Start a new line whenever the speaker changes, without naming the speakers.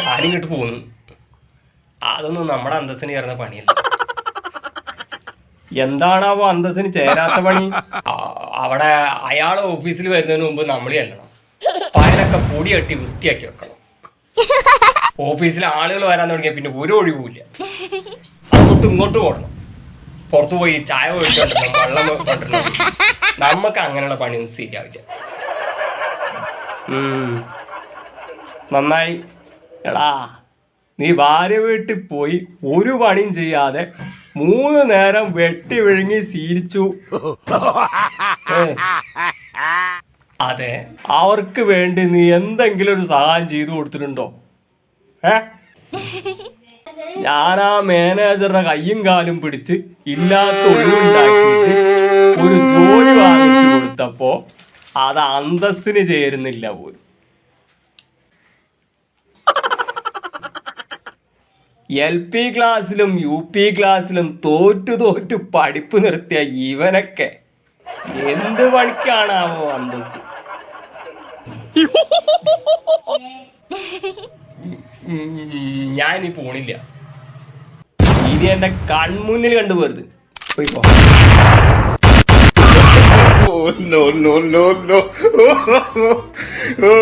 ഞാനിങ്ങോട്ട് പോന്നു. അതൊന്നും നമ്മുടെ അന്തസ്സിന് ചേർന്ന പണിയല്ല. എന്താണാവോ അന്തസ്സിന് ചേരാത്ത പണി? അവിടെ അയാൾ ഓഫീസിൽ വരുന്നതിന് മുമ്പ് നമ്മൾ ചെല്ലണം. ഫയലൊക്കെ പൊടി കെട്ടി വൃത്തിയാക്കി വെക്കണം. ഓഫീസിൽ ആളുകൾ വരാൻ തുടങ്ങിയ പിന്നെ ഒരു ഒഴിവുമില്ല. അങ്ങോട്ടും ഇങ്ങോട്ടും ഓടണം. പുറത്തു പോയി ചായ ഒഴിച്ചോണ്ടിരണം, വെള്ളം കൊണ്ടിരണം. നമുക്ക് അങ്ങനെയുള്ള പണിയൊന്നും ശരിയാവില്ല. നന്നായി. എടാ, നീ ഭാര്യ വീട്ടിൽ പോയി ഒരു പണിയും ചെയ്യാതെ 3 നേരം വെട്ടി വിഴുങ്ങി ശീലിച്ചു. അതെ, അവർക്ക് വേണ്ടി നീ എന്തെങ്കിലും ഒരു സഹായം ചെയ്തു കൊടുത്തിട്ടുണ്ടോ? ഞാൻ ആ മാനേജറുടെ കയ്യും കാലും പിടിച്ച് ഇല്ലാത്ത ഒഴിവുണ്ടാക്കിയിട്ട് ഒരു ജോലി വാങ്ങിച്ചു കൊടുത്തപ്പോ അത് അന്തസ്സിന് ചേരുന്നില്ല പോലും. LP ക്ലാസ്സിലും UP ക്ലാസ്സിലും തോറ്റു പഠിപ്പ് നിർത്തിയ ഇവനൊക്കെ എന്ത് പണിക്കാണാവോ അന്തസ്? ഞാനിനി പോണില്ല. ഇനി എന്റെ കൺമുന്നിൽ കണ്ടുപോരുത്. പോയിക്കോ.
No.